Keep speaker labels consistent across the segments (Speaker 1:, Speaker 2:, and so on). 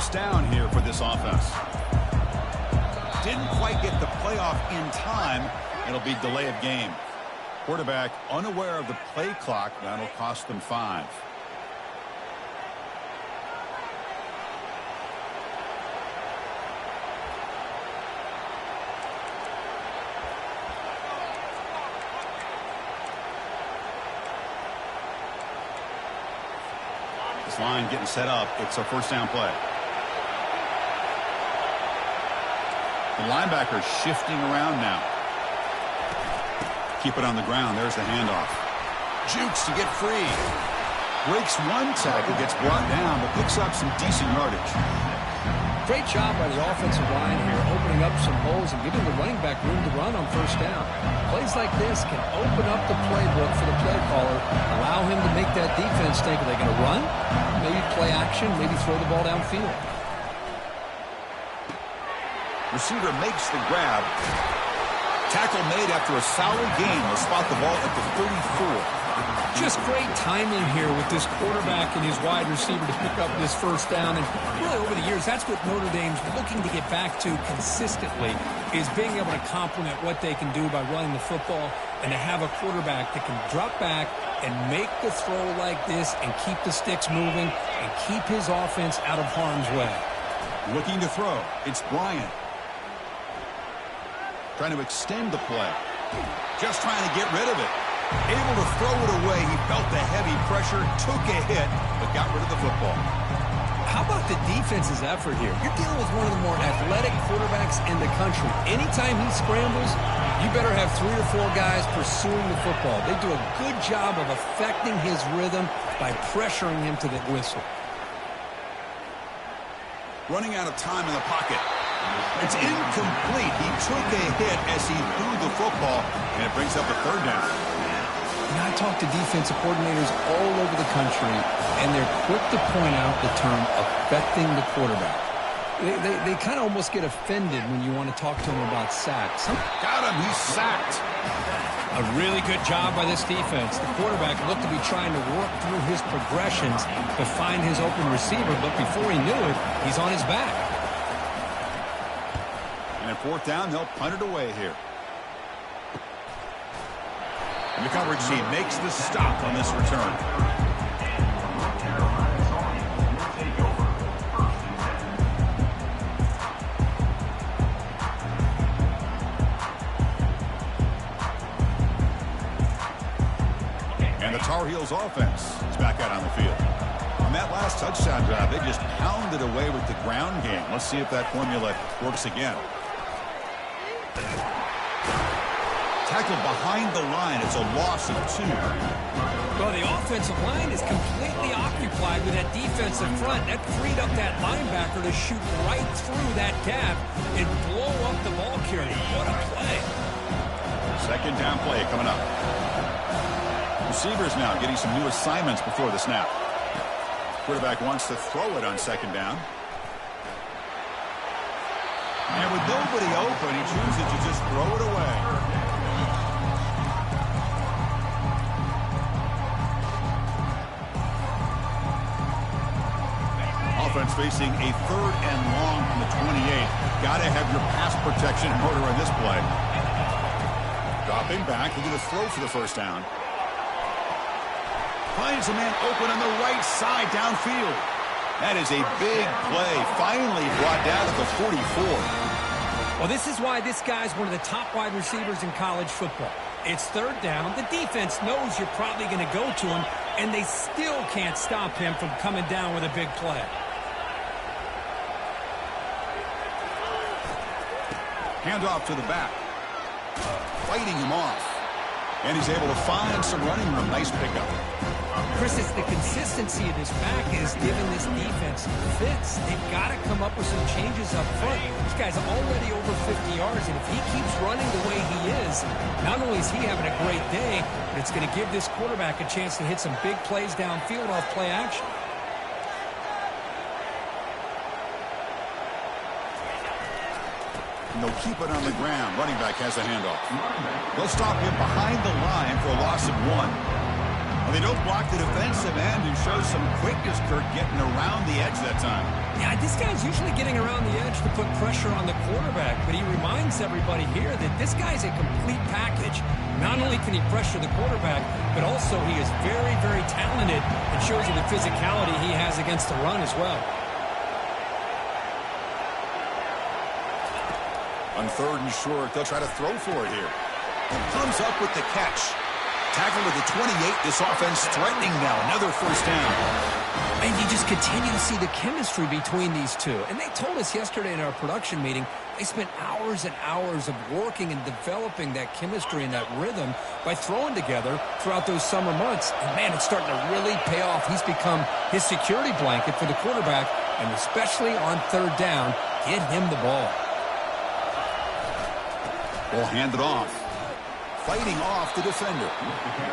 Speaker 1: first down here for this offense. Didn't quite get the playoff in time. It'll be delay of game. Quarterback unaware of the play clock. That'll cost them 5. This line getting set up. It's a first down play. The linebacker shifting around now. Keep it on the ground. There's the handoff. Jukes to get free. Breaks one tackle, gets brought down, but picks up some decent yardage.
Speaker 2: Great job by the offensive line here, opening up some holes and giving the running back room to run on first down. Plays like this can open up the playbook for the play caller, allow him to make that defense think, are they going to run? Maybe play action, maybe throw the ball downfield.
Speaker 1: Receiver makes the grab. Tackle made after a solid gain. Will spot the ball at the 34.
Speaker 2: Just great timing here with this quarterback and his wide receiver to pick up this first down. And really over the years, that's what Notre Dame's looking to get back to consistently, is being able to complement what they can do by running the football and to have a quarterback that can drop back and make the throw like this and keep the sticks moving and keep his offense out of harm's way.
Speaker 1: Looking to throw. It's Bryant. Trying to extend the play. Just trying to get rid of it. Able to throw it away. He felt the heavy pressure, took a hit, but got rid of the football.
Speaker 2: How about the defense's effort here? You're dealing with one of the more athletic quarterbacks in the country. Anytime he scrambles, you better have 3 or 4 guys pursuing the football. They do a good job of affecting his rhythm by pressuring him to the whistle.
Speaker 1: Running out of time in the pocket. It's incomplete. He took a hit as he threw the football, and it brings up a third down.
Speaker 2: Now, I talk to defensive coordinators all over the country, and they're quick to point out the term affecting the quarterback. They kind of almost get offended when you want to talk to them about sacks.
Speaker 1: Got him. He's sacked.
Speaker 2: A really good job by this defense. The quarterback looked to be trying to work through his progressions to find his open receiver, but before he knew it, he's on his back.
Speaker 1: And at fourth down, they'll punt it away here. And the coverage team makes the stop on this return. And the Tar Heels offense is back out on the field. On that last touchdown drive, they just pounded away with the ground game. Let's see if that formula works again. Tackled behind the line. It's a loss of 2.
Speaker 2: Well, the offensive line is completely occupied with that defensive front. That freed up that linebacker to shoot right through that gap and blow up the ball carrier. What a play.
Speaker 1: Second down play coming up. Receivers now getting some new assignments before the snap. Quarterback wants to throw it on second down. And with nobody open, he chooses to just throw it away. Offense facing a 3rd and long from the 28. Got to have your pass protection in order on this play. Dropping back into the throw for the first down. Finds a man open on the right side downfield. That is a big play. Finally brought down at the 44.
Speaker 2: Well, this is why this guy's one of the top wide receivers in college football. It's 3rd down. The defense knows you're probably going to go to him, and they still can't stop him from coming down with a big play.
Speaker 1: Handoff to the back. Fighting him off. And he's able to find some running room. Nice pickup.
Speaker 2: Chris, it's the consistency of this back is giving this defense fits. They've got to come up with some changes up front. This guy's already over 50 yards, and if he keeps running the way he is, not only is he having a great day, but it's going to give this quarterback a chance to hit some big plays downfield off play action.
Speaker 1: And they'll keep it on the ground. Running back has a handoff. They'll stop him behind the line for a loss of 1. And they don't block the defensive end, who shows some quickness, Kirk, getting around the edge that time.
Speaker 2: Yeah, this guy's usually getting around the edge to put pressure on the quarterback, but he reminds everybody here that this guy's a complete package. Not only can he pressure the quarterback, but also he is very, very talented and shows you the physicality he has against the run as well.
Speaker 1: On 3rd and short, they'll try to throw for it here. Comes up with the catch. Tackled at the 28. This offense threatening now. Another first down.
Speaker 2: And you just continue to see the chemistry between these two. And they told us yesterday in our production meeting, they spent hours and hours of working and developing that chemistry and that rhythm by throwing together throughout those summer months. And, man, it's starting to really pay off. He's become his security blanket for the quarterback, and especially on 3rd down, get him the ball.
Speaker 1: Ball handed off. Fighting off the defender.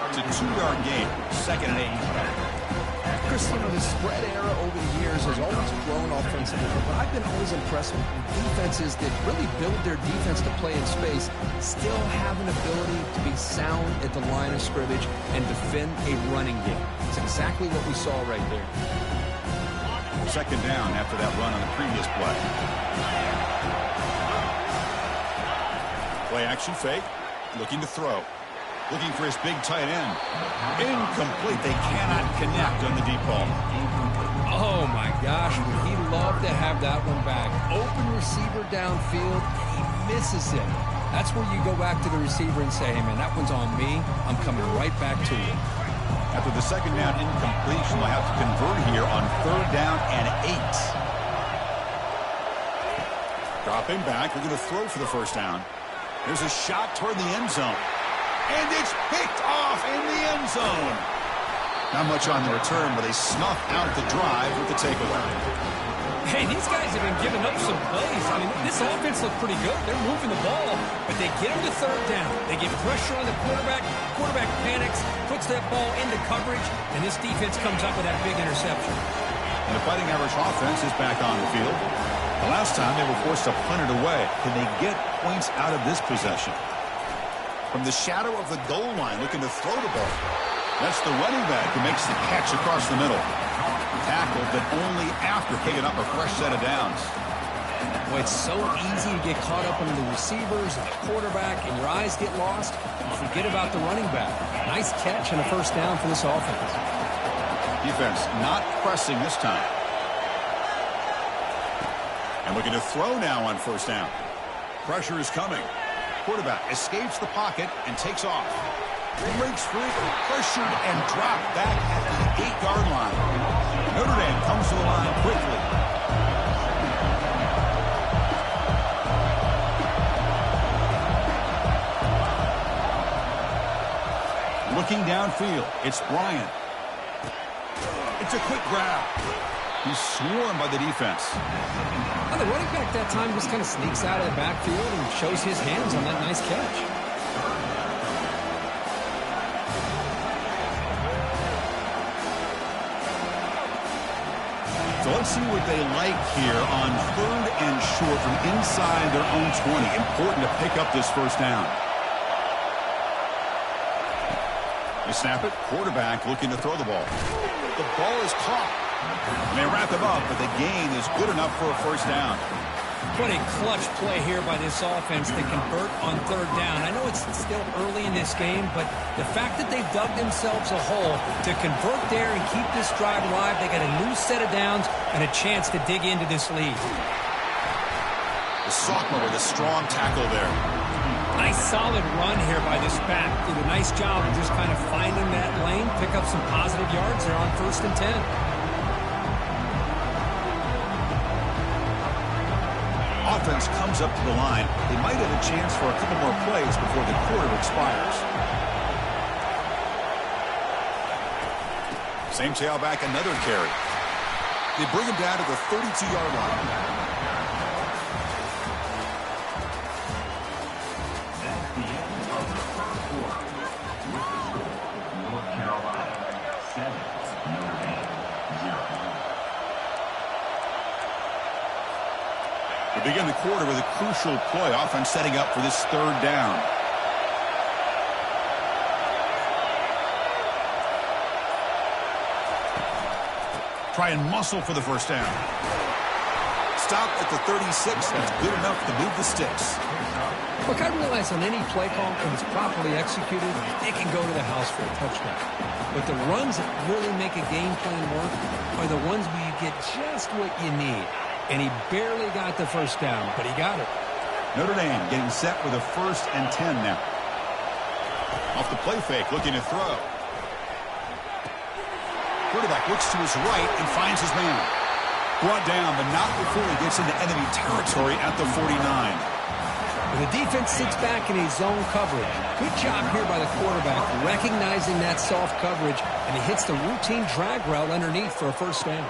Speaker 1: It's a 2-yard gain. 2nd and 8.
Speaker 3: Chris, you know, the spread era over the years has always grown offensively, but I've been always impressed with defenses that really build their defense to play in space, still have an ability to be sound at the line of scrimmage and defend a running game. It's exactly what we saw right there.
Speaker 1: 2nd down after that run on the previous play. Play action fake. Looking to throw. Looking for his big tight end. Incomplete. They cannot connect on the deep ball.
Speaker 2: Oh, my gosh. Would he love to have that one back. Open receiver downfield, and he misses it. That's where you go back to the receiver and say, hey, man, that one's on me. I'm coming right back to you.
Speaker 1: After the 2nd down incompletion, they'll have to convert here on 3rd down and 8. Dropping back. We're going to throw for the first down. There's a shot toward the end zone. And it's picked off in the end zone. Not much on the return, but they snuff out the drive with the takeaway.
Speaker 2: Hey, these guys have been giving up some plays. I mean, this offense looked pretty good. They're moving the ball, but they get him to 3rd down. They get pressure on the quarterback. Quarterback panics, puts that ball into coverage, and this defense comes up with that big interception.
Speaker 1: And the Fighting Irish offense is back on the field. The last time they were forced to punt it away. Can they get points out of this possession? From the shadow of the goal line, looking to throw the ball. That's the running back who makes the catch across the middle. Tackled, but only after picking up a fresh set of downs.
Speaker 2: Boy, it's so easy to get caught up in the receivers and the quarterback, and your eyes get lost. You forget about the running back. Nice catch and a first down for this offense.
Speaker 1: Defense not pressing this time. And looking to throw now on 1st down. Pressure is coming. Quarterback escapes the pocket and takes off. Breaks free, pressured and dropped back at the 8-yard line. Notre Dame comes to the line quickly. Looking downfield, it's Bryant. It's a quick grab. He's swarmed by the defense.
Speaker 2: Well, the running back that time just kind of sneaks out of the backfield and shows his hands on that nice catch.
Speaker 1: So let's see what they like here on 3rd and short from inside their own 20. Important to pick up this first down. They snap it. Quarterback looking to throw the ball. The ball is caught. And they wrap him up, but the gain is good enough for a first down.
Speaker 2: What a clutch play here by this offense to convert on 3rd down. I know it's still early in this game, but the fact that they've dug themselves a hole to convert there and keep this drive alive, they got a new set of downs and a chance to dig into this lead.
Speaker 1: The sophomore with a strong tackle there.
Speaker 2: Nice solid run here by this back. Did a nice job of just kind of finding that lane, pick up some positive yards there on 1st and 10.
Speaker 1: Offense comes up to the line. They might have a chance for a couple more plays before the quarter expires. Same tailback, another carry. They bring him down to the 32-yard line. We begin the quarter with a crucial play. Offense setting up for this 3rd down. Try and muscle for the first down. stop at the 36. That's good enough to move the sticks.
Speaker 2: Look, I realize on any play call, when it's properly executed, it can go to the house for a touchdown. But the runs that really make a game plan work are the ones where you get just what you need. And he barely got the first down, but he got it.
Speaker 1: Notre Dame getting set with a 1st and 10 now. Off the play fake, looking to throw. Quarterback looks to his right and finds his man. Brought down, but not before he gets into enemy territory at the 49.
Speaker 2: The defense sits back in a zone coverage. Good job here by the quarterback, recognizing that soft coverage, and he hits the routine drag route underneath for a first down.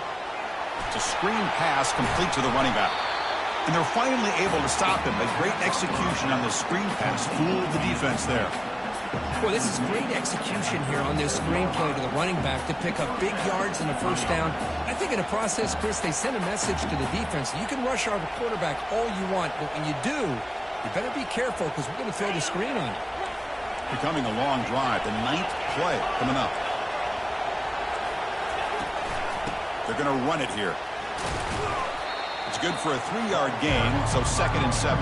Speaker 1: It's a screen pass complete to the running back. And they're finally able to stop him. A great execution on the screen pass. Fooled the defense there.
Speaker 2: Well, this is great execution here on this screen play to the running back to pick up big yards in the first down. I think in the process, Chris, they sent a message to the defense. You can rush our quarterback all you want, but when you do, you better be careful because we're going to throw the screen on you.
Speaker 1: Becoming a long drive. The 9th play coming up. They're going to run it here. It's good for a 3-yard gain, so 2nd and 7.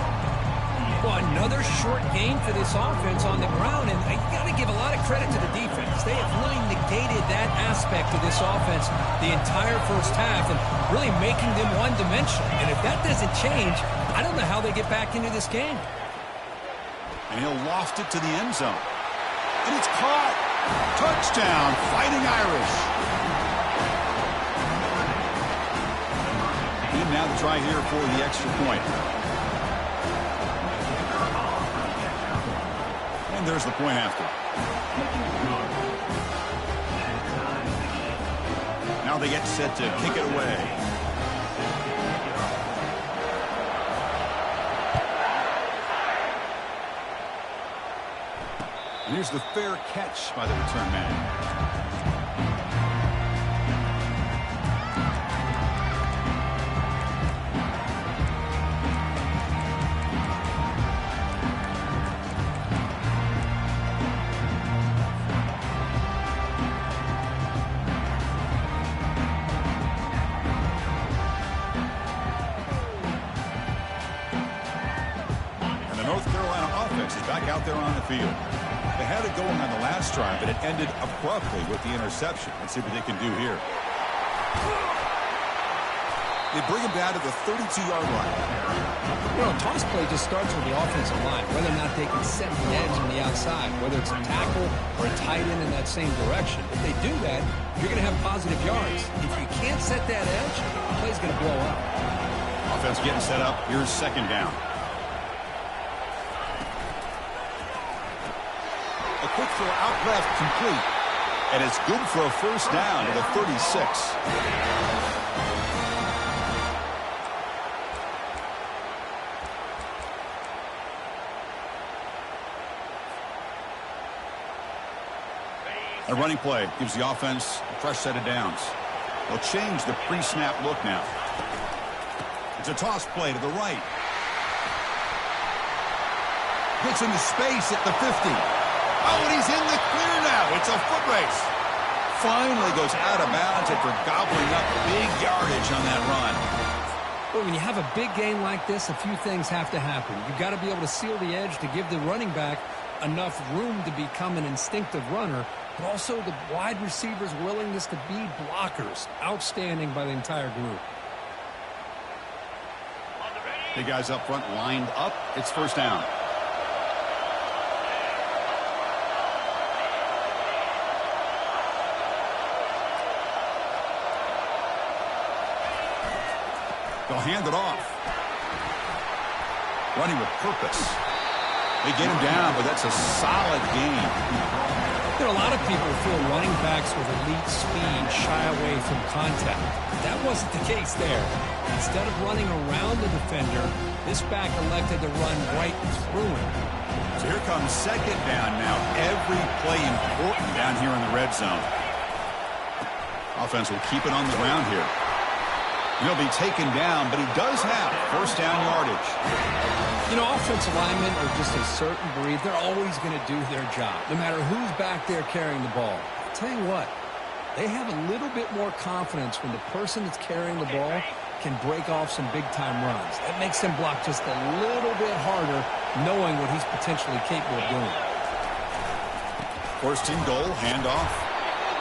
Speaker 2: Well, another short game for this offense on the ground, and you got to give a lot of credit to the defense. They have really negated that aspect of this offense the entire first half and really making them one-dimensional. And if that doesn't change, I don't know how they get back into this game.
Speaker 1: And he'll loft it to the end zone. And it's caught. Touchdown, Fighting Irish. And now to try here for the extra point. And there's the point after. Now they get set to kick it away. And here's the fair catch by the return man. Out there on the field. They had it going on the last drive, but it ended abruptly with the interception. Let's see what they can do here. They bring him down to the 32-yard line.
Speaker 2: You know, a toss play just starts with the offensive line, whether or not they can set the edge on the outside, whether it's a tackle or a tight end in that same direction. If they do that, you're going to have positive yards. If you can't set that edge, the play's going to blow up.
Speaker 1: Offense getting set up. Here's 2nd down. A quick throw out left, complete. And it's good for a first down to the 36. A running play gives the offense a fresh set of downs. They'll change the pre-snap look now. It's a toss play to the right. Gets into space at the 50. Oh, and he's in the clear now. It's a foot race. Finally goes out of bounds after gobbling up big yardage on that run.
Speaker 2: Well, when you have a big game like this, a few things have to happen. You've got to be able to seal the edge to give the running back enough room to become an instinctive runner, but also the wide receivers' willingness to be blockers. Outstanding by the entire group.
Speaker 1: Big guys up front lined up. It's first down. They'll hand it off. Running with purpose. They get him down, but that's a solid game.
Speaker 2: There are a lot of people who feel running backs with elite speed shy away from contact. That wasn't the case there. Instead of running around the defender, this back elected to run right through him.
Speaker 1: So here comes 2nd down now. Every play important down here in the red zone. Offense will keep it on the ground here. He'll be taken down, but he does have first down yardage.
Speaker 2: You know, offensive linemen are just a certain breed. They're always going to do their job, no matter who's back there carrying the ball. I'll tell you what, they have a little bit more confidence when the person that's carrying the ball can break off some big-time runs. That makes him block just a little bit harder, knowing what he's potentially capable of doing.
Speaker 1: First and goal, handoff.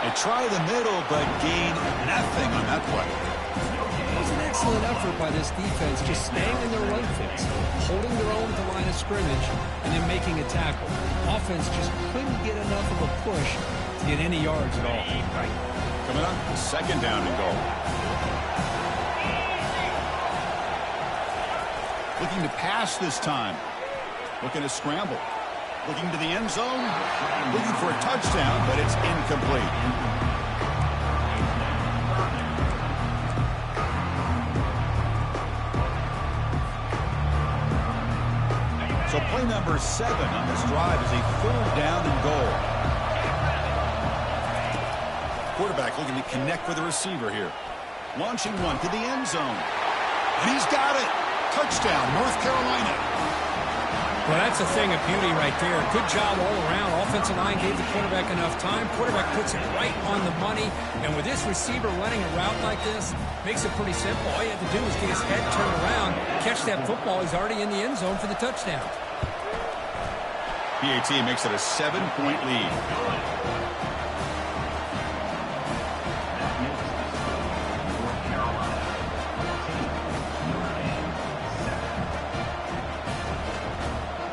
Speaker 1: They try the middle, but gain nothing on that play.
Speaker 2: It was an excellent effort by this defense, just staying in their run fits, holding their own at the line of scrimmage, and then making a tackle. Offense just couldn't get enough of a push to get any yards at all.
Speaker 1: Coming up, second down and goal. Looking to pass this time. Looking to scramble. Looking to the end zone. Looking for a touchdown, but it's incomplete. So play number 7 on this drive is a third down and goal. Quarterback looking to connect with the receiver here. Launching one to the end zone. And he's got it. Touchdown, North Carolina.
Speaker 2: Well, that's a thing of beauty right there. Good job all around. Offensive line gave the quarterback enough time. Quarterback puts it right on the money. And with this receiver running a route like this, makes it pretty simple. All you have to do is get his head turned around, catch that football. He's already in the end zone for the touchdown.
Speaker 1: PAT makes it a 7-point lead.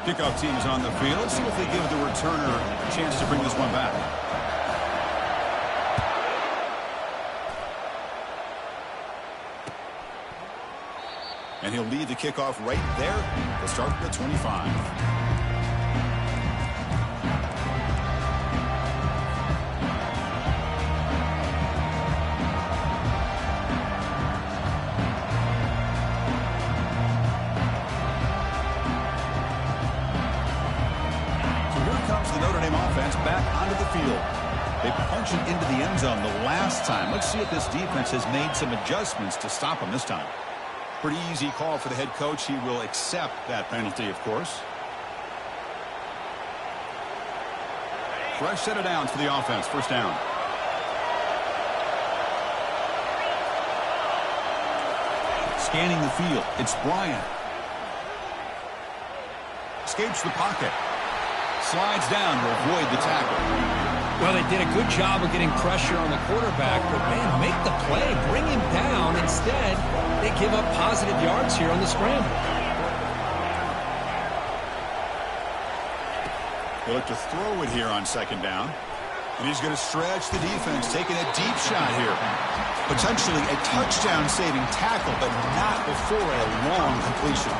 Speaker 1: Kickoff team is on the field. Let's see if they give the returner a chance to bring this one back. And he'll lead the kickoff right there. They'll start with the 25. They punch it into the end zone the last time. Let's see if this defense has made some adjustments to stop them this time. Pretty easy call for the head coach. He will accept that penalty, of course. Fresh set of downs for the offense. First down. Scanning the field. It's Bryant. Escapes the pocket. Slides down to avoid the tackle.
Speaker 2: Well, they did a good job of getting pressure on the quarterback, but, man, make the play, bring him down. Instead, they give up positive yards here on the scramble.
Speaker 1: They look to throw it here on second down. And he's going to stretch the defense, taking a deep shot here. Potentially a touchdown-saving tackle, but not before a long completion.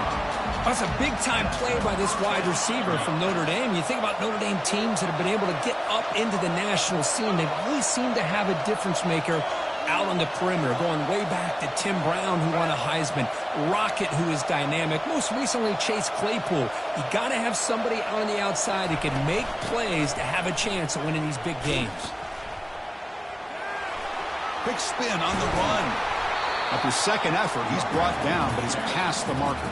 Speaker 2: That's a big-time play by this wide receiver from Notre Dame. You think about Notre Dame teams that have been able to get up into the national scene. They really seem to have a difference maker out on the perimeter, going way back to Tim Brown, who won a Heisman, Rocket, who is dynamic, most recently Chase Claypool. You got to have somebody on the outside that can make plays to have a chance of winning these big games.
Speaker 1: Big spin on the run. After second effort, he's brought down, but he's past the marker.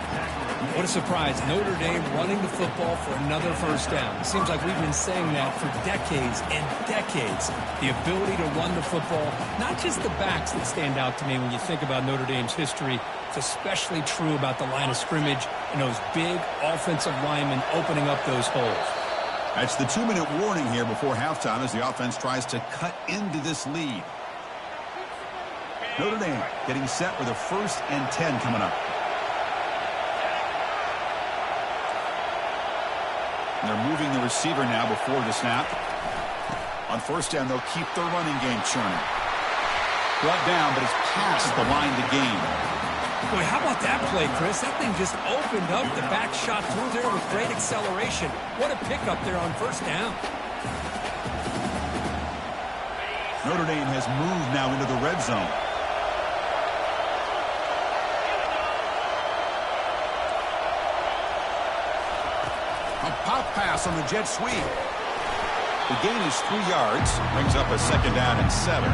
Speaker 2: What a surprise. Notre Dame running the football for another first down. It seems like we've been saying that for decades and decades. The ability to run the football, not just the backs that stand out to me when you think about Notre Dame's history. It's especially true about the line of scrimmage and those big offensive linemen opening up those holes.
Speaker 1: That's the 2-minute warning here before halftime as the offense tries to cut into this lead. Notre Dame getting set with a 1st and 10 coming up. And they're moving the receiver now before the snap. On first down, they'll keep their running game churning. Brought down, but it's past the line to gain.
Speaker 2: Boy, how about that play, Chris? That thing just opened up. The back shot through there with great acceleration. What a pickup there on first down.
Speaker 1: Notre Dame has moved now into the red zone. A pop pass on the jet sweep. The gain is 3 yards. Brings up a second down and 7.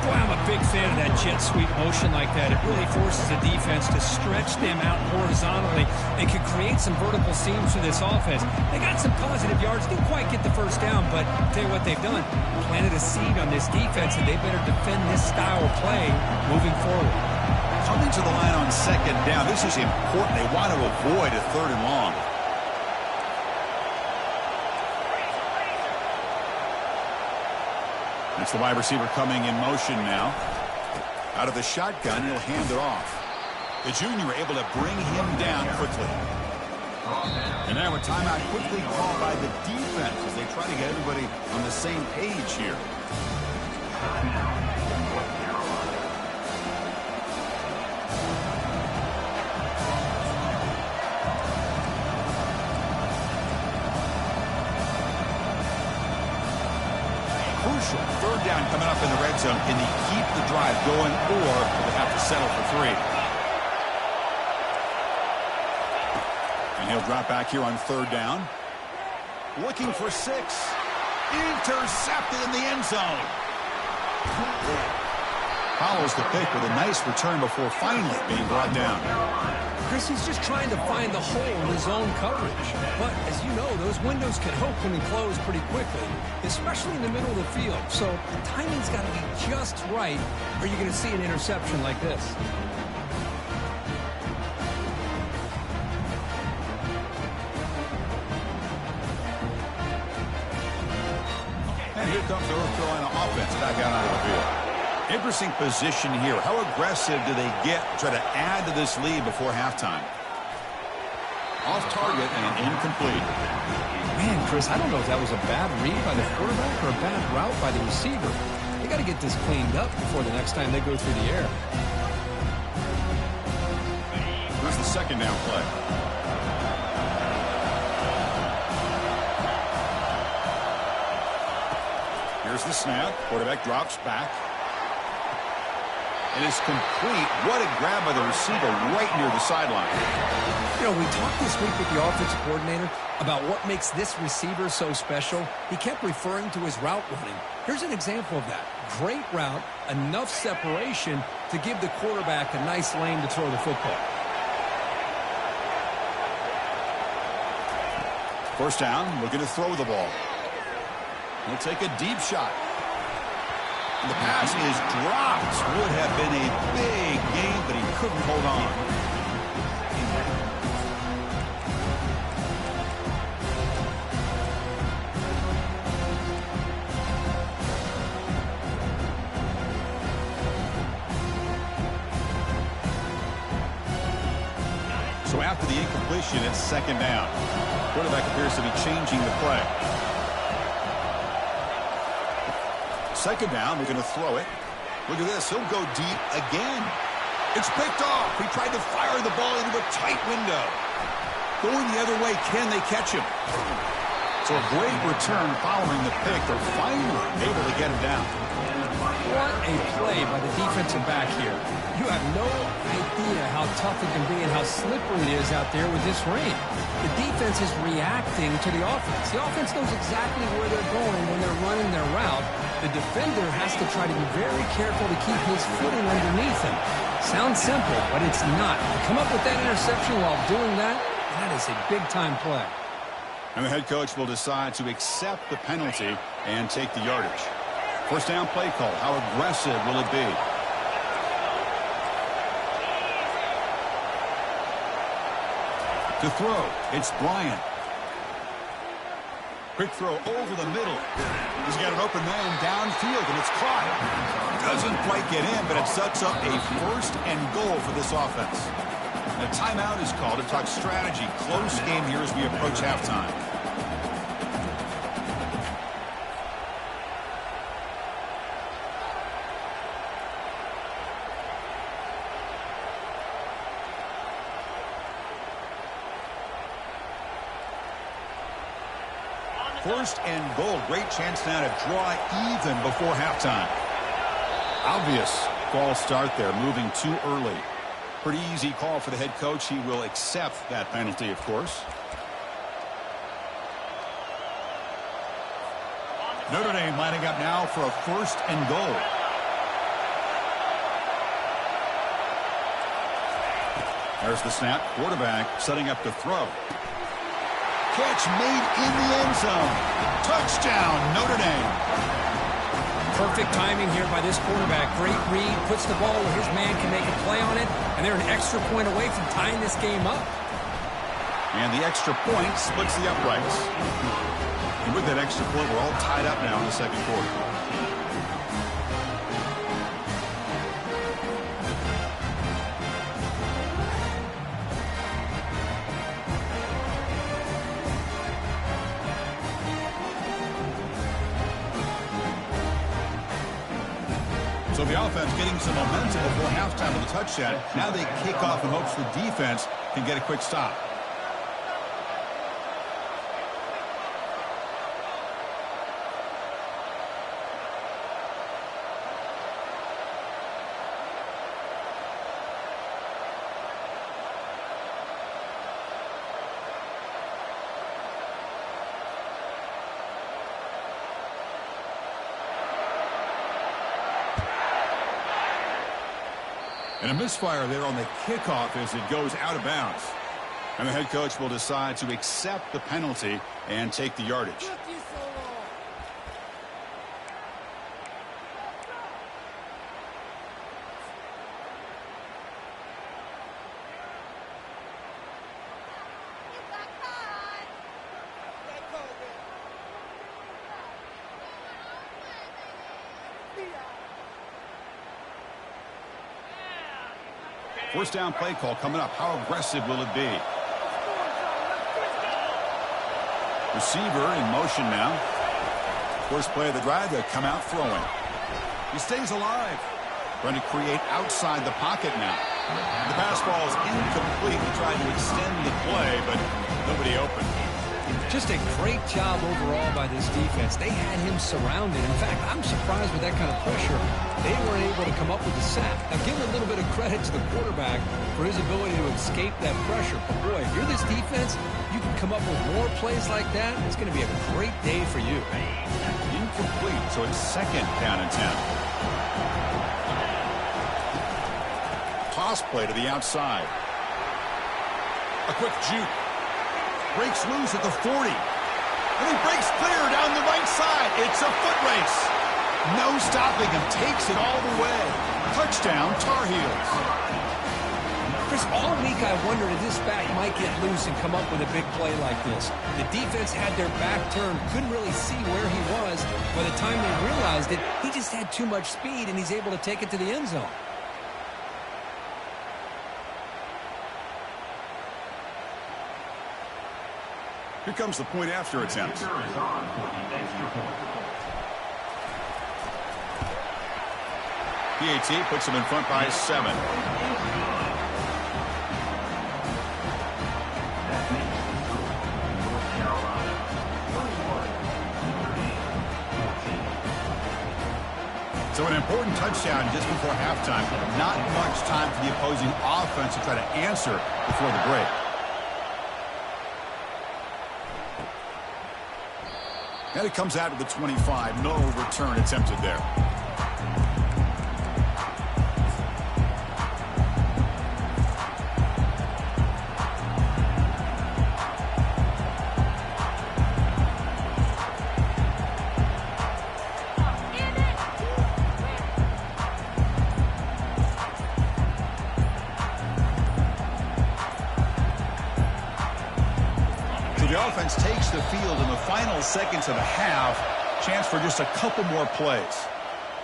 Speaker 2: Boy, I'm a big fan of that jet sweep motion like that. It really forces the defense to stretch them out horizontally and can create some vertical seams for this offense. They got some positive yards. Didn't quite get the first down, but I'll tell you what they've done. Planted a seed on this defense, and they better defend this style of play moving forward.
Speaker 1: coming to the line on second down. This is important. They want to avoid a 3rd and long. It's the wide receiver coming in motion now. Out of the shotgun, he'll hand it off. The junior able to bring him down quickly. And now a timeout quickly called by the defense as they try to get everybody on the same page here. Crucial 3rd down coming up in the red zone. Can they keep the drive going, or do they have to settle for 3? And he'll drop back here on 3rd down. Looking for 6. Intercepted in the end zone. Follows the pick with a nice return before finally being brought down.
Speaker 2: Chris, he's just trying to find the hole in his own coverage. But as you know, those windows can open and close pretty quickly, especially in the middle of the field. So timing's got to be just right, or you're going to see an interception like this.
Speaker 1: And here comes the North Carolina offense back out onto the field. Interesting position here. How aggressive do they get to try to add to this lead before halftime? Off target and incomplete.
Speaker 2: Man, Chris, I don't know if that was a bad read by the quarterback or a bad route by the receiver. They got to get this cleaned up before the next time they go through the air.
Speaker 1: Here's the 2nd down play. Here's the snap. Quarterback drops back. It is complete. What a grab by the receiver right near the sideline.
Speaker 2: You know, we talked this week with the offensive coordinator about what makes this receiver so special. He kept referring to his route running. Here's an example of that. Great route, enough separation to give the quarterback a nice lane to throw the football.
Speaker 1: 1st down, looking to throw the ball. He'll take a deep shot. The pass is dropped. Would have been a big gain, but he couldn't hold on. So after the incompletion, it's 2nd down. Quarterback appears to be changing the play. 2nd down, we're going to throw it. Look at this. He'll go deep again. It's picked off. He tried to fire the ball into a tight window. Going the other way, can they catch him? So a great return following the pick. They're finally able to get him down.
Speaker 2: What a play by the defensive back here. You have no idea how tough it can be and how slippery it is out there with this rain. The defense is reacting to the offense. The offense knows exactly where they're going when they're running their route. The defender has to try to be very careful to keep his footing underneath him. Sounds simple, but it's not. To come up with that interception while doing that, that is a big-time play.
Speaker 1: And the head coach will decide to accept the penalty and take the yardage. 1st down play call. How aggressive will it be? To throw, it's Bryant. Quick throw over the middle. He's got an open man downfield, and it's caught. Doesn't quite get in, but it sets up a 1st and goal for this offense. A timeout is called to talk strategy. Close game here as we approach halftime. First and goal. Great chance now to draw even before halftime. Obvious false start there, moving too early. Pretty easy call for the head coach. He will accept that penalty, of course. Notre Dame lining up now for a 1st and goal. There's the snap. Quarterback setting up to throw. Catch made in the end zone. Touchdown, Notre Dame.
Speaker 2: Perfect timing here by this quarterback. Great read, puts the ball where his man can make a play on it, and they're an extra point away from tying this game up.
Speaker 1: And the extra point splits the uprights. And with that extra point, we're all tied up now in the second quarter. So the offense getting some momentum before halftime with a touchdown. Now they kick off in hopes the defense can get a quick stop. And a misfire there on the kickoff as it goes out of bounds. And the head coach will decide to accept the penalty and take the yardage. First down play call coming up. How aggressive will it be? Receiver in motion now. First play of the drive, they come out throwing. He stays alive. Trying to create outside the pocket now. The pass ball is incomplete. He tried to extend the play, but nobody open.
Speaker 2: Just a great job overall by this defense. They had him surrounded. In fact, I'm surprised with that kind of pressure. They weren't able to come up with the sack. Now, give a little bit of credit to the quarterback for his ability to escape that pressure. But, boy, if you're this defense, you can come up with more plays like that. It's going to be a great day for you.
Speaker 1: Incomplete, so it's second down and 10. Toss play to the outside. A quick juke. Breaks loose at the 40. And he breaks clear down the right side. It's a foot race. No stopping him. Takes it all the way. Touchdown, Tar Heels.
Speaker 2: Chris, all week I wondered if this back might get loose and come up with a big play like this. The defense had their back turned, couldn't really see where he was. By the time they realized it, he just had too much speed, and he's able to take it to the end zone.
Speaker 1: Here comes the point after attempt. PAT puts him in front by 7. So an important touchdown just before halftime. Not much time for the opposing offense to try to answer before the break. And it comes out to the 25. No return attempted there. The offense takes the field in the final seconds of the half. Chance for just a couple more plays.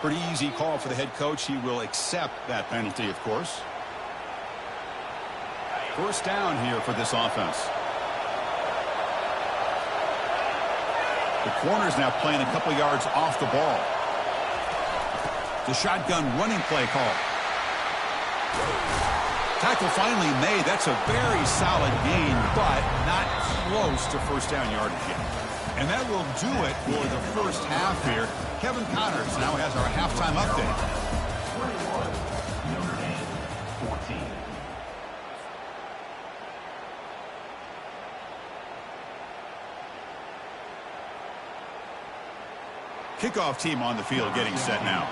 Speaker 1: Pretty easy call for the head coach. He will accept that penalty, of course. First down here for this offense. The corner's now playing a couple yards off the ball. The shotgun running play call. Tackle finally made. That's a very solid gain, but not close to first down yardage yet. And that will do it for the first half here. Kevin Connors now has our halftime update. 21. Kickoff team on the field getting set now.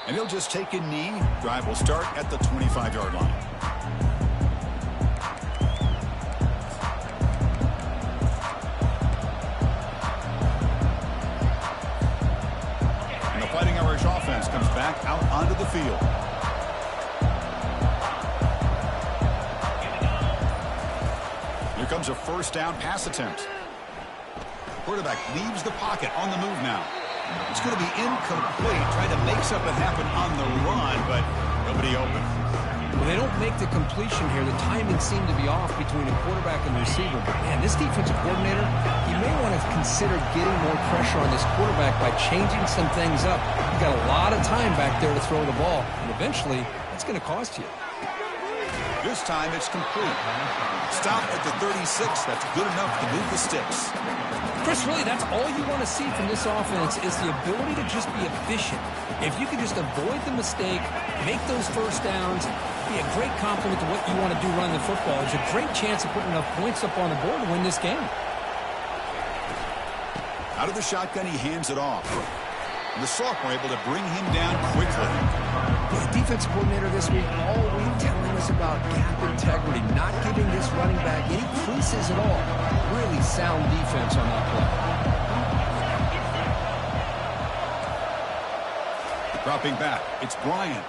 Speaker 1: And he'll just take a knee. Drive will start at the 25-yard line. And the Fighting Irish offense comes back out onto the field. Here comes a first down pass attempt. Quarterback leaves the pocket on the move now. It's going to be incomplete. Tried to make something happen on the run, but nobody open.
Speaker 3: Well, they don't make the completion here. The timing seemed to be off between the quarterback and the receiver. But, man, this defensive coordinator, he may want to consider getting more pressure on this quarterback by changing some things up. You've got a lot of time back there to throw the ball, and eventually that's going to cost you.
Speaker 1: This time it's complete. Stop at the 36. That's good enough to move the sticks.
Speaker 3: Chris, really, that's all you want to see from this offense is the ability to just be efficient. If you can just avoid the mistake, make those first downs, be a great compliment to what you want to do running the football. There's a great chance of putting enough points up on the board to win this game.
Speaker 1: Out of the shotgun, he hands it off. And the sophomore able to bring him down quickly.
Speaker 3: The defensive coordinator this week all week telling us about gap integrity, not giving this running back any creases at all. Really sound defense on that
Speaker 1: play. Dropping back, it's Bryant.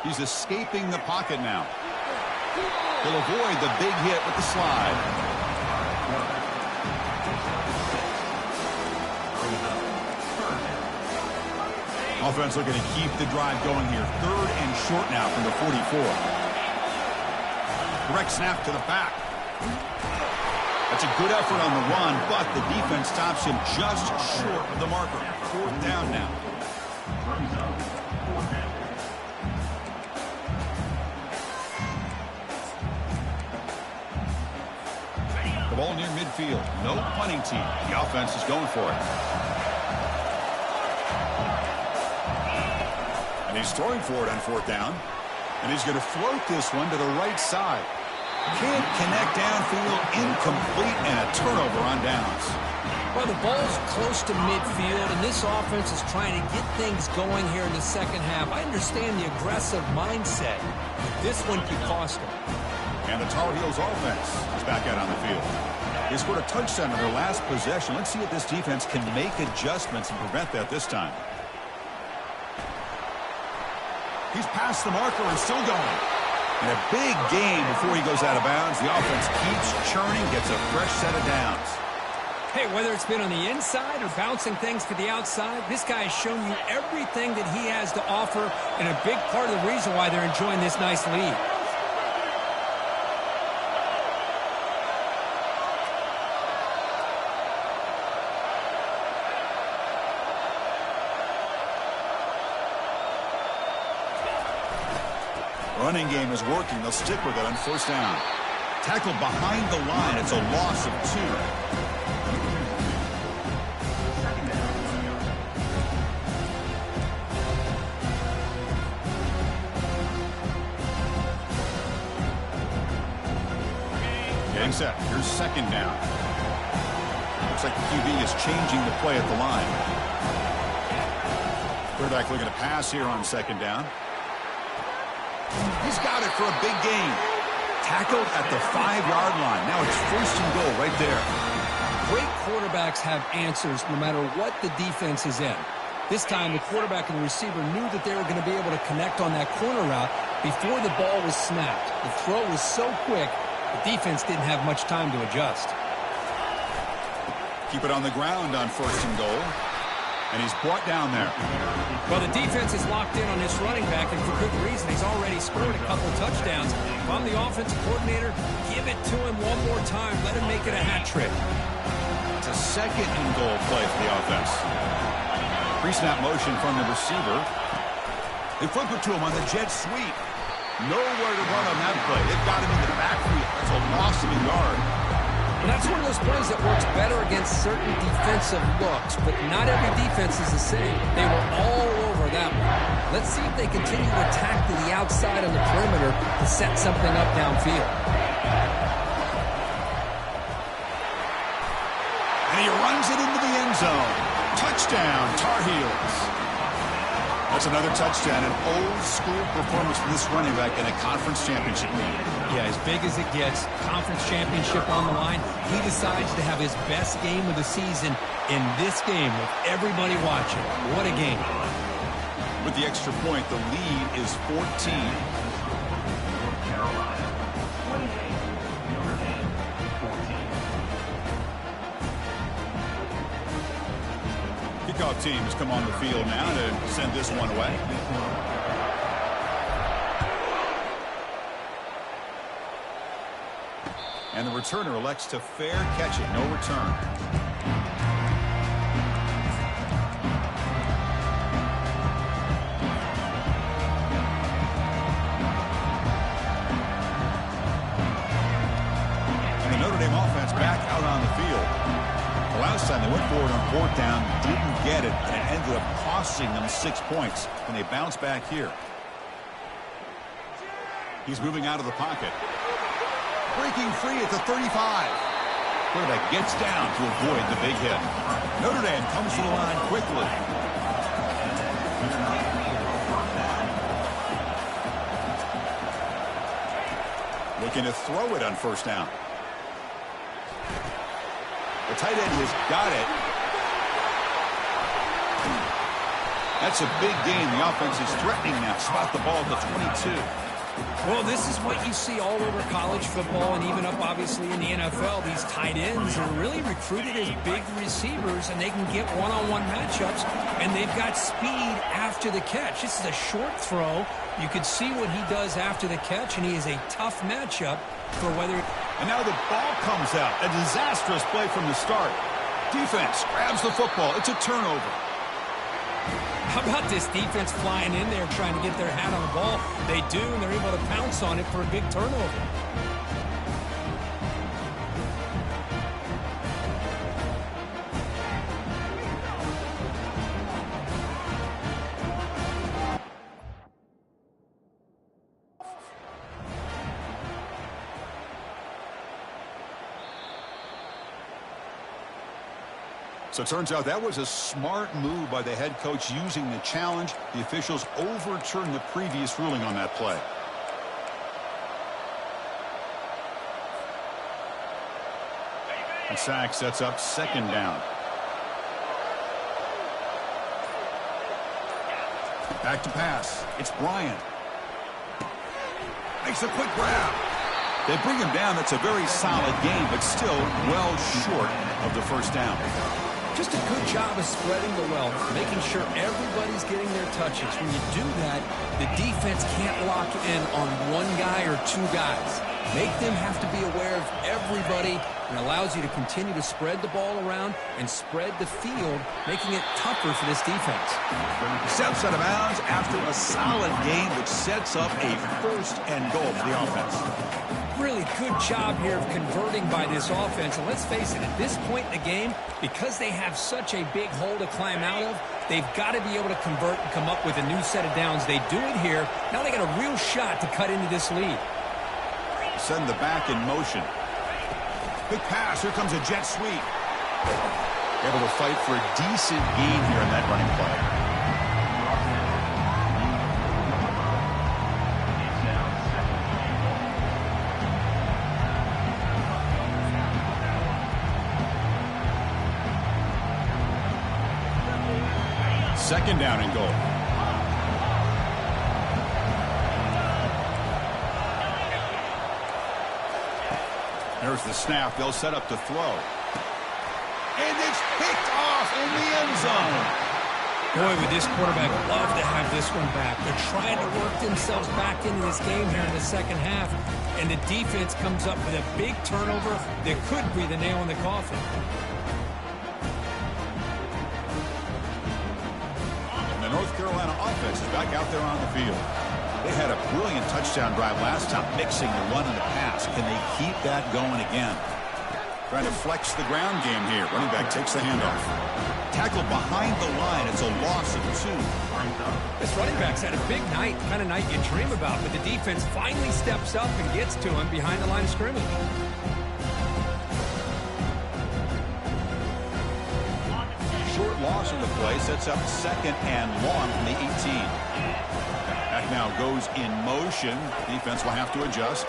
Speaker 1: He's escaping the pocket now. He'll avoid the big hit with the slide. Offense looking to keep the drive going here. 3rd and short now from the 44. Direct snap to the back. That's a good effort on the run, but the defense stops him just short of the marker. 4th down now. The ball near midfield. No punting team. The offense is going for it. And he's throwing for it on 4th down. And he's going to float this one to the right side. Can't connect downfield, incomplete, and a turnover on downs.
Speaker 3: Well, the ball's close to midfield, and this offense is trying to get things going here in the second half. I understand the aggressive mindset, but this one could cost them.
Speaker 1: And the Tar Heels offense is back out on the field. They scored a touchdown in their last possession. Let's see if this defense can make adjustments and prevent that this time. He's past the marker and still going. And a big game before he goes out of bounds. The offense keeps churning, gets a fresh set of downs.
Speaker 2: Hey, whether it's been on the inside or bouncing things to the outside, this guy has shown you everything that he has to offer, and a big part of the reason why they're enjoying this nice lead.
Speaker 1: Running game is working. They'll stick with it on 1st down. Tackled behind the line. It's a loss of 2. Getting set. Here's 2nd down. Looks like the QB is changing the play at the line. Quarterback looking to pass here on 2nd down. He's got it for a big gain. Tackled at the 5-yard line. Now it's 1st and goal right there.
Speaker 3: Great quarterbacks have answers no matter what the defense is in. This time, the quarterback and the receiver knew that they were going to be able to connect on that corner route before the ball was snapped. The throw was so quick, the defense didn't have much time to adjust.
Speaker 1: Keep it on the ground on 1st and goal. And he's brought down there.
Speaker 2: Well, the defense is locked in on this running back, and for good reason. He's already scored a couple touchdowns. If I'm the offensive coordinator, give it to him one more time. Let him make it a hat trick.
Speaker 1: It's a 2nd and goal play for the offense. Pre-snap motion from the receiver. They flip it to him on the jet sweep. Nowhere to run on that play. They've got him in the backfield. That's a loss of a yard.
Speaker 3: And that's one of those plays that works better against certain defensive looks, but not every defense is the same. They were all over that one. Let's see if they continue to attack to the outside on the perimeter to set something up downfield.
Speaker 1: And he runs it into the end zone. Touchdown, Tar Heels. That's another touchdown, an old-school performance from this running back in a conference championship game.
Speaker 2: Yeah, as big as it gets, conference championship on the line. He decides to have his best game of the season in this game with everybody watching. What a game.
Speaker 1: With the extra point, the lead is 14. Kickoff team has come on the field now to send this one away. And the returner elects to fair catch it. No return. And the Notre Dame offense back out on the field. The last time they went forward on fourth down, didn't get it, and it ended up costing them 6 points. And they bounce back here. He's moving out of the pocket. Breaking free at the 35. Quarterback gets down to avoid the big hit. Notre Dame comes to the line quickly. Looking to throw it on first down. The tight end has got it. That's a big gain. The offense is threatening now. Spot the ball at the 22.
Speaker 2: Well, this is what you see all over college football and even up, obviously, in the NFL. These tight ends are really recruited as big receivers, and they can get one-on-one matchups, and they've got speed after the catch. This is a short throw. You could see what he does after the catch, and he is a tough matchup for whether...
Speaker 1: And now the ball comes out. A disastrous play from the start. Defense grabs the football. It's a turnover.
Speaker 2: How about this defense flying in there trying to get their hat on the ball? They do, and they're able to pounce on it for a big turnover.
Speaker 1: So it turns out that was a smart move by the head coach using the challenge. The officials overturned the previous ruling on that play. And sack sets up second down. Back to pass. It's Bryant. Makes a quick grab. They bring him down. That's a very solid game, but still well short of the first down.
Speaker 2: Just a good job of spreading the wealth, making sure everybody's getting their touches. When you do that, the defense can't lock in on one guy or two guys. Make them have to be aware of everybody, and allows you to continue to spread the ball around and spread the field, making it tougher for this defense.
Speaker 1: Steps out of bounds after a solid game, which sets up a first and goal for the offense.
Speaker 2: Really good job here of converting by this offense. And let's face it, at this point in the game, because they have such a big hole to climb out of, they've got to be able to convert and come up with a new set of downs. They do it here. Now they got a real shot to cut into this lead.
Speaker 1: Send the back in motion. Big pass. Here comes a jet sweep. Able to fight for a decent gain here in that running play. Second down and goal. There's the snap. They'll set up to throw. And it's picked off in the end zone.
Speaker 2: Boy, would this quarterback love to have this one back. They're trying to work themselves back into this game here in the second half. And the defense comes up with a big turnover that could be the nail in the coffin.
Speaker 1: The North Carolina offense is back out there on the field. They had a brilliant touchdown drive last time, mixing the run and the pass. Can they keep that going again? Trying to flex the ground game here. Running back takes the handoff. Tackled behind the line. It's a loss of 2.
Speaker 2: This running back's had a big night, kind of night you dream about, but the defense finally steps up and gets to him behind the line of scrimmage.
Speaker 1: Short loss of the play sets up second and long from the 18. Back now goes in motion. Defense will have to adjust.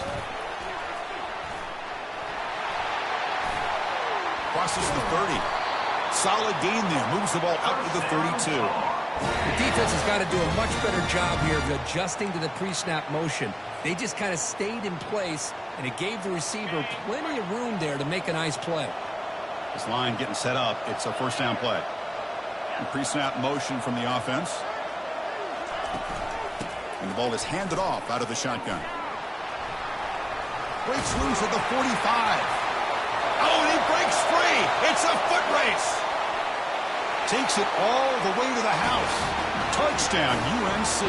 Speaker 1: Crosses the 30. Solid gain there. Moves the ball up to the 32.
Speaker 2: The defense has got to do a much better job here of adjusting to the pre-snap motion. They just kind of stayed in place, and it gave the receiver plenty of room there to make a nice play.
Speaker 1: This line getting set up. It's a first down play. Pre-snap motion from the offense. And the ball is handed off out of the shotgun. Breaks loose at the 45. Oh, and he breaks free. It's a foot race. Takes it all the way to the house. Touchdown, UNC.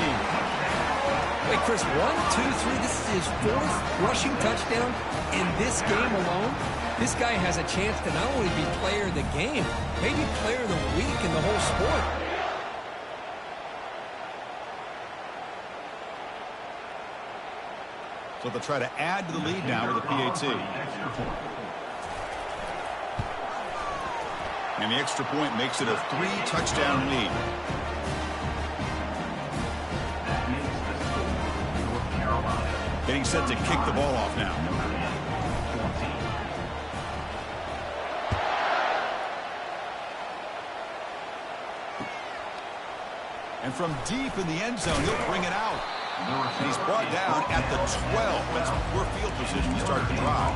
Speaker 2: Wait, Chris, 1, 2, 3. This is his 4th rushing touchdown in this game alone. This guy has a chance to not only be player of the game, maybe player of the week in the whole sport.
Speaker 1: So they'll try to add to the lead now with a PAT. And the extra point makes it a 3-touchdown lead. Getting set to kick the ball off now. And from deep in the end zone, he'll bring it out. And he's brought down at the 12. That's poor field position to start the drive.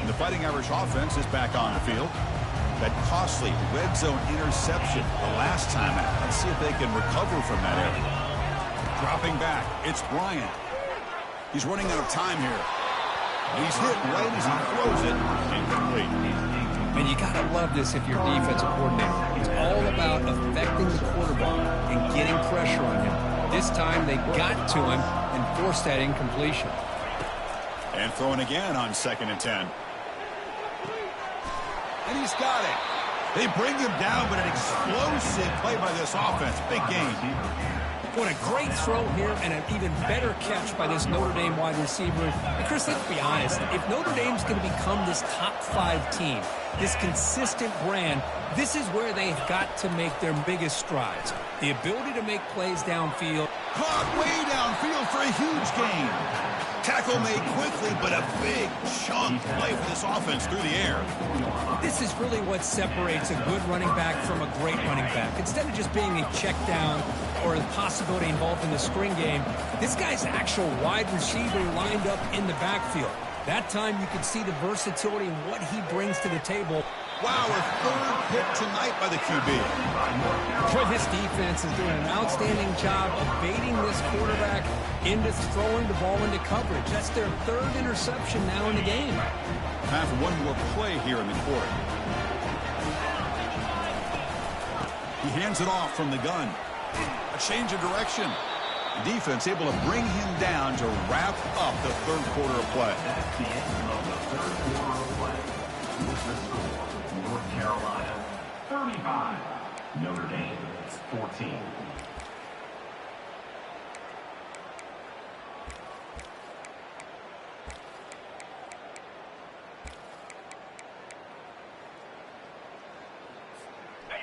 Speaker 1: The Fighting Irish offense is back on the field. That costly red zone interception the last time out. Let's see if they can recover from that area. Dropping back, it's Bryant. He's running out of time here. He's hit right as he throws it. Incomplete.
Speaker 2: And you got to love this if you're a defensive coordinator. It's all about affecting the quarterback and getting pressure on him. This time they got to him and forced that incompletion.
Speaker 1: And throwing again on 2nd and 10. And he's got it. They bring him down, but an explosive play by this offense. Big game.
Speaker 2: What a great throw here and an even better catch by this Notre Dame wide receiver. And Chris, let's be honest. If Notre Dame's going to become this top 5 team, this consistent brand, this is where they've got to make their biggest strides. The ability to make plays downfield.
Speaker 1: Caught way downfield for a huge gain. Tackle made quickly, but a big chunk play for this offense through the air.
Speaker 2: This is really what separates a good running back from a great running back. Instead of just being a check down or the possibility involved in the screen game, this guy's actual wide receiver lined up in the backfield. That time you can see the versatility and what he brings to the table.
Speaker 1: Wow, a 3rd pick tonight by the QB.
Speaker 2: Boy, this defense is doing an outstanding job of baiting this quarterback into throwing the ball into coverage. That's their 3rd interception now in the game.
Speaker 1: Time for one more play here in the quarter. He hands it off from the gun. A change of direction. The defense able to bring him down to wrap up the 3rd quarter of play.
Speaker 4: That's the end of the 3rd quarter of play. North Carolina 35, Notre Dame 14.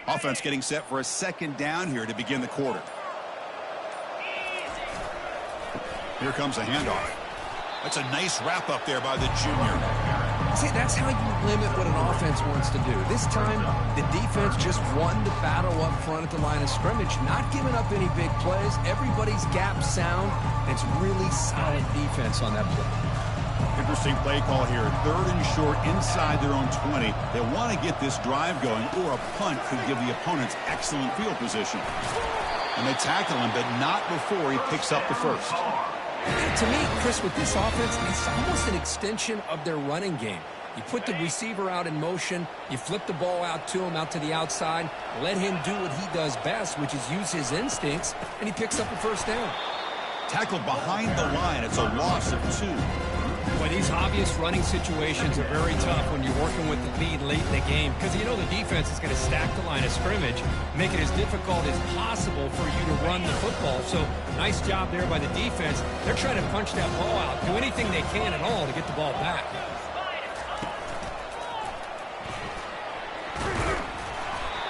Speaker 1: Offense getting set for a 2nd down here to begin the quarter. Here comes a handoff. That's a nice wrap up there by the junior.
Speaker 3: See, that's how you limit what an offense wants to do. This time, the defense just won the battle up front at the line of scrimmage, not giving up any big plays. Everybody's gap sound. It's really solid defense on that play.
Speaker 1: Interesting play call here. 3rd and short inside their own 20. They want to get this drive going, or a punt could give the opponents excellent field position. And they tackle him, but not before he picks up the first.
Speaker 2: To me, Chris, with this offense, it's almost an extension of their running game. You put the receiver out in motion, you flip the ball out to him, out to the outside, let him do what he does best, which is use his instincts, and he picks up a first down.
Speaker 1: Tackled behind the line. It's a loss of 2.
Speaker 2: Boy, these obvious running situations are very tough when you're working with the lead late in the game because you know the defense is going to stack the line of scrimmage, make it as difficult as possible for you to run the football. So nice job there by the defense. They're trying to punch that ball out, do anything they can at all to get the ball back.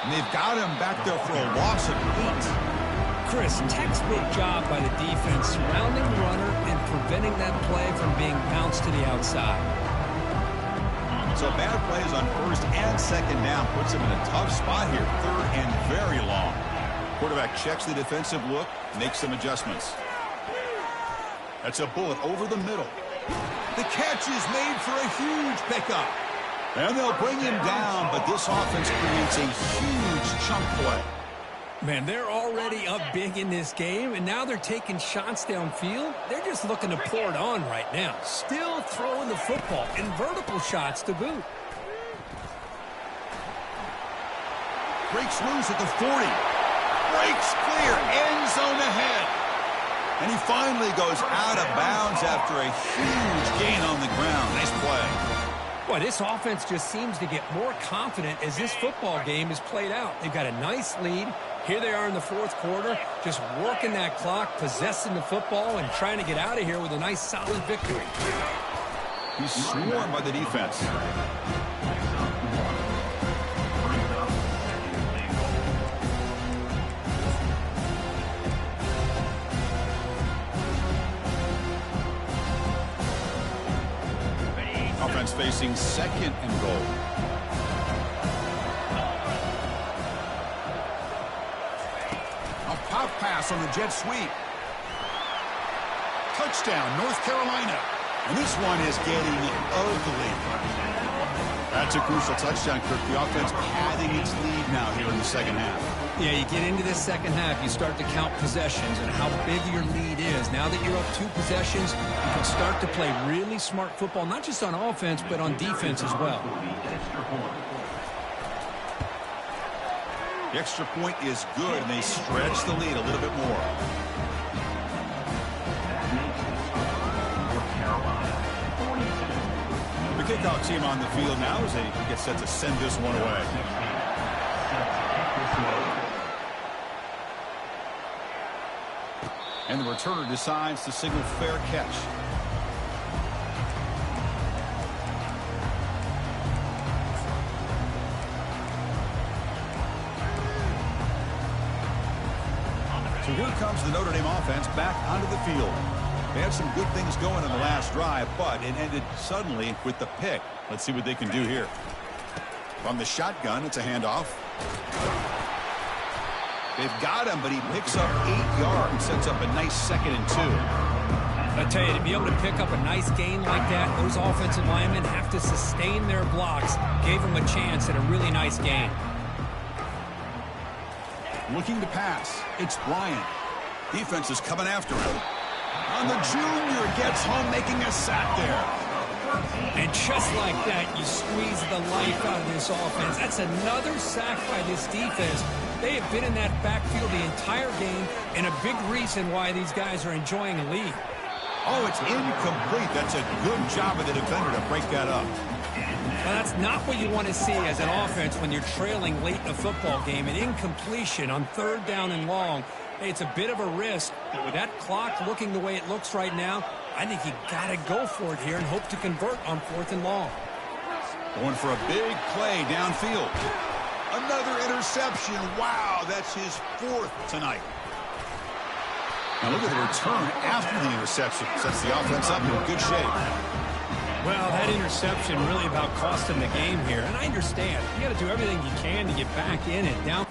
Speaker 1: And they've got him back there for a loss of 8.
Speaker 2: Chris, textbook job by the defense surrounding the runner and preventing that play from being bounced to the outside.
Speaker 1: So bad plays on first and second down puts him in a tough spot here. Third and very long. Quarterback checks the defensive look, makes some adjustments. That's a bullet over the middle. The catch is made for a huge pickup. And they'll bring him down, but this offense creates a huge chunk play.
Speaker 2: Man, they're already up big in this game, and now they're taking shots downfield. They're just looking to pour it on right now. Still throwing the football, and vertical shots to boot.
Speaker 1: Breaks loose at the 40. Breaks clear, end zone ahead. And he finally goes out of bounds after a huge gain on the ground. Nice play.
Speaker 2: Boy, this offense just seems to get more confident as this football game is played out. They've got a nice lead. Here they are in the fourth quarter, just working that clock, possessing the football, and trying to get out of here with a nice, solid victory.
Speaker 1: He's swarmed by the defense. Offense facing second and goal. A pop pass on the jet sweep. Touchdown, North Carolina. And this one is getting ugly. That's a crucial touchdown, Kirk. The offense padding its lead now here in the second half.
Speaker 2: Yeah, you get into this second half, you start to count possessions and how big your lead is. Now that you're up 2 possessions, you can start to play really smart football, not just on offense, but on defense as well.
Speaker 1: The extra point is good, and they stretch the lead a little bit more. The kickoff team on the field now as they get set to send this one away. And the returner decides to signal fair catch. So here comes the Notre Dame offense back onto the field. They had some good things going in the last drive, but it ended suddenly with the pick. Let's see what they can do here. From the shotgun, it's a handoff. They've got him, but he picks up 8 yards, sets up a nice 2nd and 2.
Speaker 2: I tell you, to be able to pick up a nice gain like that, those offensive linemen have to sustain their blocks. Gave them a chance at a really nice gain.
Speaker 1: Looking to pass. It's Bryant. Defense is coming after him. And the junior gets home, making a sack there.
Speaker 2: And just like that, you squeeze the life out of this offense. That's another sack by this defense. They have been in that backfield the entire game, and a big reason why these guys are enjoying a lead.
Speaker 1: Oh, it's incomplete. That's a good job of the defender to break that up.
Speaker 2: Now, that's not what you want to see as an offense when you're trailing late in a football game. An incompletion on 3rd down and long. Hey, it's a bit of a risk, but with that clock looking the way it looks right now, I think you got to go for it here and hope to convert on 4th and long.
Speaker 1: Going for a big play downfield. Another interception. Wow, that's his 4th tonight. Now look at the return after the interception. Sets the offense up in good shape.
Speaker 2: Well, that interception really about cost him the game here. And I understand. You got to do everything you can to get back in and down.